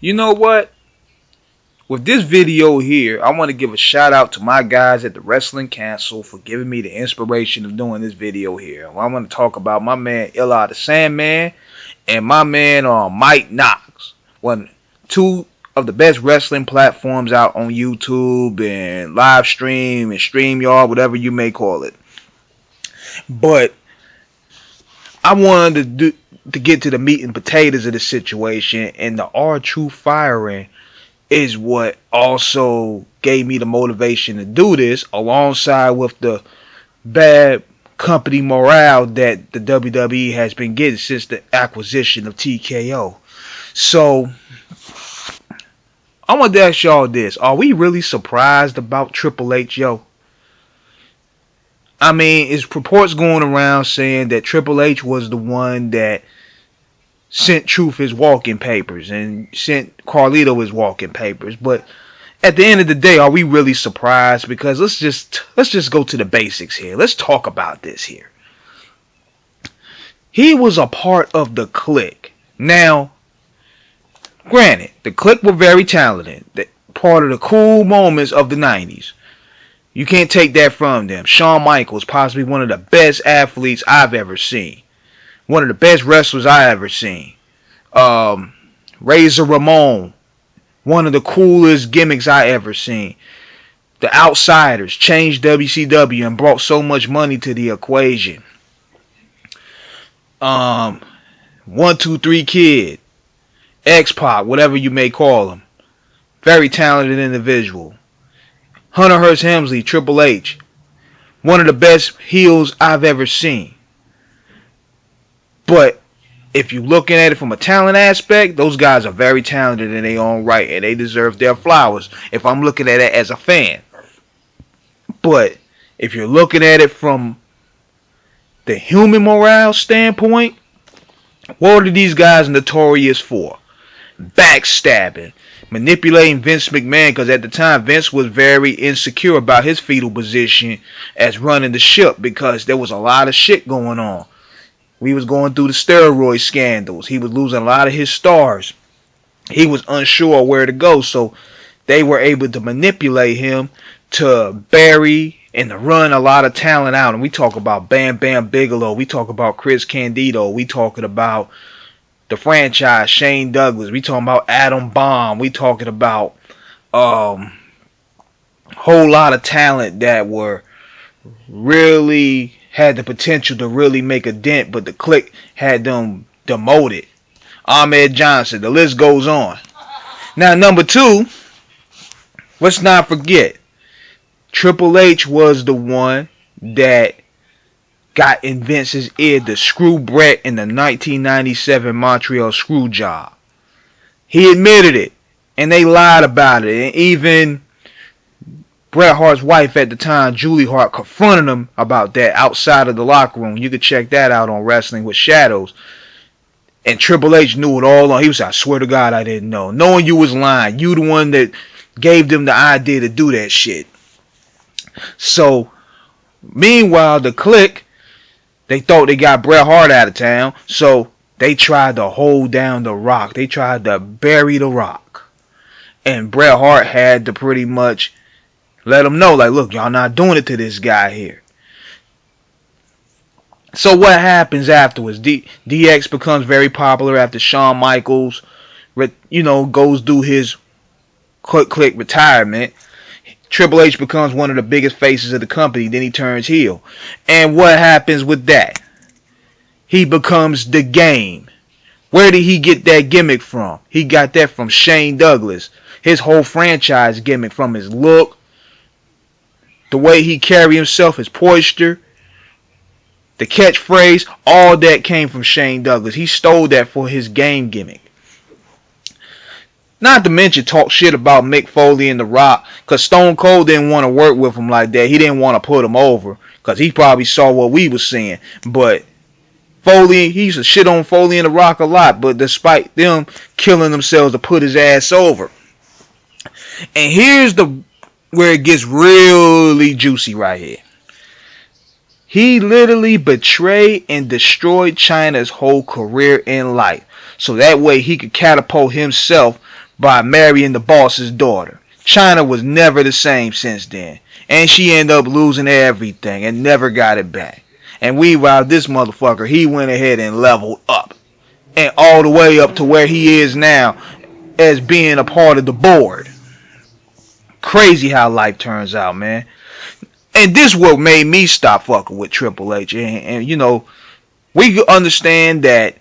You know what? With this video here, I want to give a shout out to my guys at the Wrestling Council for giving me the inspiration of doing this video here. I want to talk about my man Illa the Sandman and my man Mike Knox. Two of the best wrestling platforms out on YouTube and live stream and StreamYard, whatever you may call it. But I wanted to get to the meat and potatoes of the situation, and the R-Truth firing is what also gave me the motivation to do this, alongside with the bad company morale that the WWE has been getting since the acquisition of TKO. So I want to ask y'all this: are we really surprised about Triple H, yo? I mean, it's reports going around saying that Triple H was the one that sent Truth his walking papers and sent Carlito his walking papers. But at the end of the day, are we really surprised? Because let's just go to the basics here. Let's talk about this here. He was a part of the Clique. Now, granted, the Clique were very talented. Part of the cool moments of the 90s. You can't take that from them. Shawn Michaels, possibly one of the best athletes I've ever seen. One of the best wrestlers I ever seen. Razor Ramon, one of the coolest gimmicks I ever seen. The Outsiders changed WCW and brought so much money to the equation. 1-2-3 Kid, X-Pac, whatever you may call him. Very talented individual. Hunter Hearst Helmsley, Triple H, one of the best heels I've ever seen. But if you're looking at it from a talent aspect, those guys are very talented in their own right, and they deserve their flowers if I'm looking at it as a fan. But if you're looking at it from the human morale standpoint, what are these guys notorious for? Backstabbing, manipulating Vince McMahon, because at the time Vince was very insecure about his fetal position as running the ship, because there was a lot of shit going on. We was going through the steroid scandals. He was losing a lot of his stars. He was unsure where to go, so they were able to manipulate him to bury and to run a lot of talent out. And we talk about Bam Bam Bigelow. We talk about Chris Candido. We talking about the franchise, Shane Douglas. We talking about Adam Bomb. We talking about whole lot of talent that were really had the potential to really make a dent, but the Clique had them demoted. Ahmed Johnson, the list goes on. Now, number two, let's not forget, Triple H was the one that got in Vince's ear to screw Bret in the 1997 Montreal screw job. He admitted it, and they lied about it, and even Bret Hart's wife at the time, Julie Hart, confronted him about that outside of the locker room. You can check that out on Wrestling with Shadows. And Triple H knew it all along. He was like, I swear to God I didn't know. Knowing you was lying. You the one that gave them the idea to do that shit. So, meanwhile, the Clique, they thought they got Bret Hart out of town. So, they tried to hold down the Rock. They tried to bury the Rock. And Bret Hart had to pretty much let them know, like, look, y'all not doing it to this guy here. So what happens afterwards? DX becomes very popular after Shawn Michaels, goes do his Clique retirement. Triple H becomes one of the biggest faces of the company. Then he turns heel. And what happens with that? He becomes the Game. Where did he get that gimmick from? He got that from Shane Douglas. His whole franchise gimmick, from his look, the way he carried himself, his posture, the catchphrase, all that came from Shane Douglas. He stole that for his Game gimmick. Not to mention talk shit about Mick Foley and The Rock, because Stone Cold didn't want to work with him like that. He didn't want to put him over, because he probably saw what we was seeing. But Foley, he used to shit on Foley and The Rock a lot, but despite them killing themselves to put his ass over. And here's where it gets really juicy right here. He literally betrayed and destroyed Chyna's whole career in life, so that way he could catapult himself by marrying the boss's daughter. Chyna was never the same since then. And she ended up losing everything and never got it back. And while this motherfucker, he went ahead and leveled up. And all the way up to where he is now as being a part of the board. Crazy how life turns out, man. And this what made me stop fucking with Triple H. And you know, we could understand that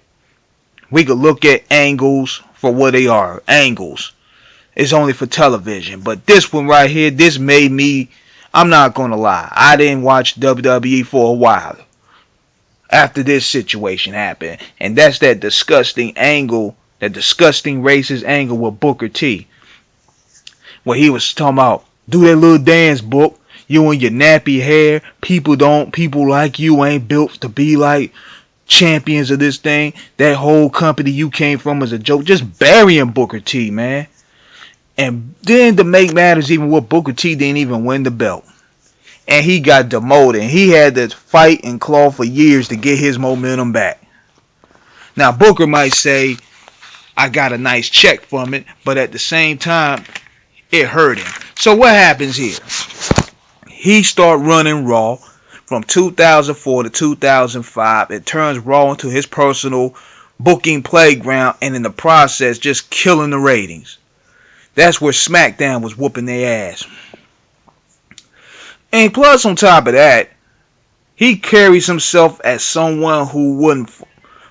we could look at angles for what they are. Angles. It's only for television. But this one right here, this made me, I'm not going to lie, I didn't watch WWE for a while after this situation happened. And that's that disgusting angle, that disgusting racist angle with Booker T. Where he was talking about, do that little dance, Book. You and your nappy hair. People like you ain't built to be like champions of this thing. That whole company you came from was a joke. Just burying Booker T, man. And then to make matters even worse, Booker T didn't even win the belt. And he got demoted. He had to fight and claw for years to get his momentum back. Now, Booker might say, I got a nice check from it. But at the same time, it hurt him. So what happens here? He started running Raw from 2004 to 2005. It turns Raw into his personal booking playground. And in the process, just killing the ratings. That's where SmackDown was whooping their ass. And plus, on top of that, he carries himself as someone who wouldn't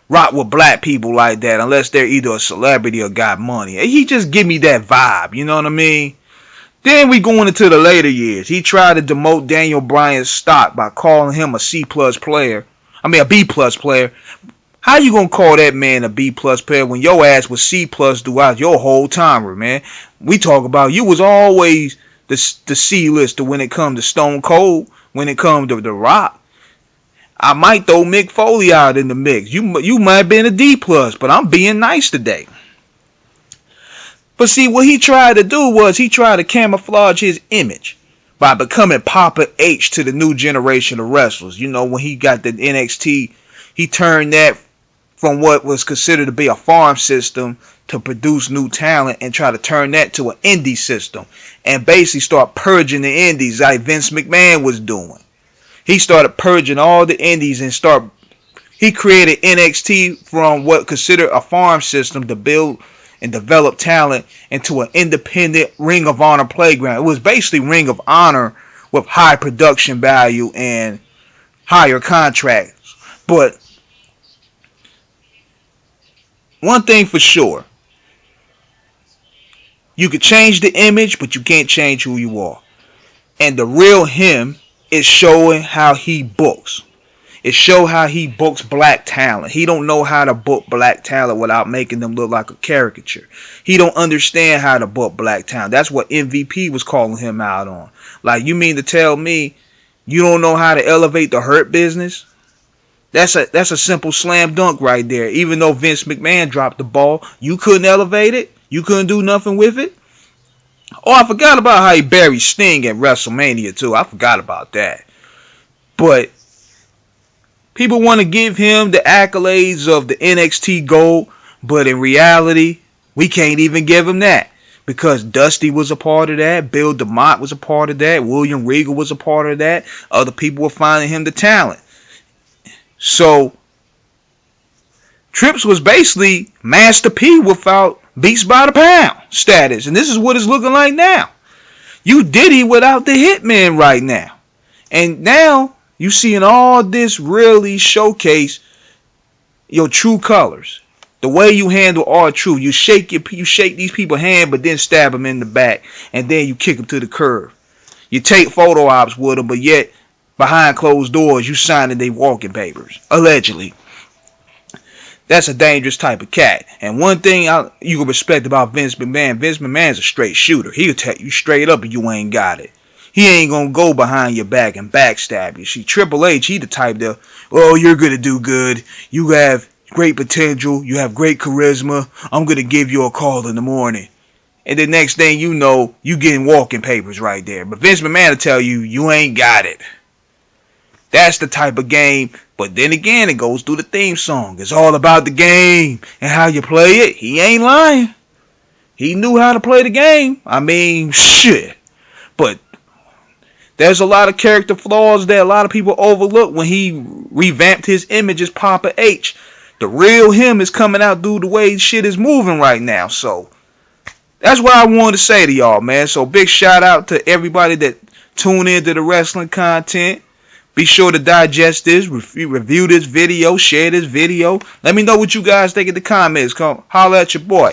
rock with black people like that unless they're either a celebrity or got money. He just give me that vibe, you know what I mean? Then we going into the later years. He tried to demote Daniel Bryan's stock by calling him a C+ player. I mean a B+ player. How you gonna call that man a B+ player when your ass was C+ throughout your whole time, man? We talk about you was always the C-lister when it come to Stone Cold, when it come to The Rock. I might throw Mick Foley out in the mix. You might have been a D+, but I'm being nice today. But see, what he tried to do was he tried to camouflage his image by becoming Papa H to the new generation of wrestlers. You know, when he got the NXT, he turned that from what was considered to be a farm system to produce new talent and try to turn that to an indie system and basically start purging the indies like Vince McMahon was doing. He started purging all the indies and he created NXT from what considered a farm system to build and develop talent into an independent Ring of Honor playground. It was basically Ring of Honor with high production value and higher contracts. But one thing for sure, you can change the image, but you can't change who you are. And the real him is showing how he books. It shows how he books black talent. He don't know how to book black talent without making them look like a caricature. He don't understand how to book black talent. That's what MVP was calling him out on. Like, you mean to tell me you don't know how to elevate the Hurt Business? That's a simple slam dunk right there. Even though Vince McMahon dropped the ball, you couldn't elevate it. You couldn't do nothing with it. Oh, I forgot about how he buried Sting at WrestleMania too. I forgot about that. But people want to give him the accolades of the NXT gold, but in reality, we can't even give him that. Because Dusty was a part of that, Bill DeMott was a part of that, William Regal was a part of that. Other people were finding him the talent. So Trips was basically Master P without Beats by the Pound status. And this is what it's looking like now. You Diddy without the Hitman right now. And now you seeing all this really showcase your true colors. The way you handle R-Truth. You shake these people's hand, but then stab them in the back. And then you kick them to the curb. You take photo ops with them, but yet behind closed doors, you signing their walking papers. Allegedly. That's a dangerous type of cat. And one thing you can respect about Vince McMahon's a straight shooter. He'll tell you straight up if you ain't got it. He ain't gonna go behind your back and backstab you. See, Triple H, he the type that, oh, you're gonna do good. You have great potential. You have great charisma. I'm gonna give you a call in the morning. And the next thing you know, you getting walking papers right there. But Vince McMahon will tell you, you ain't got it. That's the type of game. But then again, it goes through the theme song. It's all about the game and how you play it. He ain't lying. He knew how to play the game. I mean, shit. But there's a lot of character flaws that a lot of people overlook when he revamped his image as Papa H. The real him is coming out due to the way shit is moving right now. So that's what I wanted to say to y'all, man. So big shout out to everybody that tune into the wrestling content. Be sure to digest this, review this video, share this video. Let me know what you guys think in the comments. Come holler at your boy.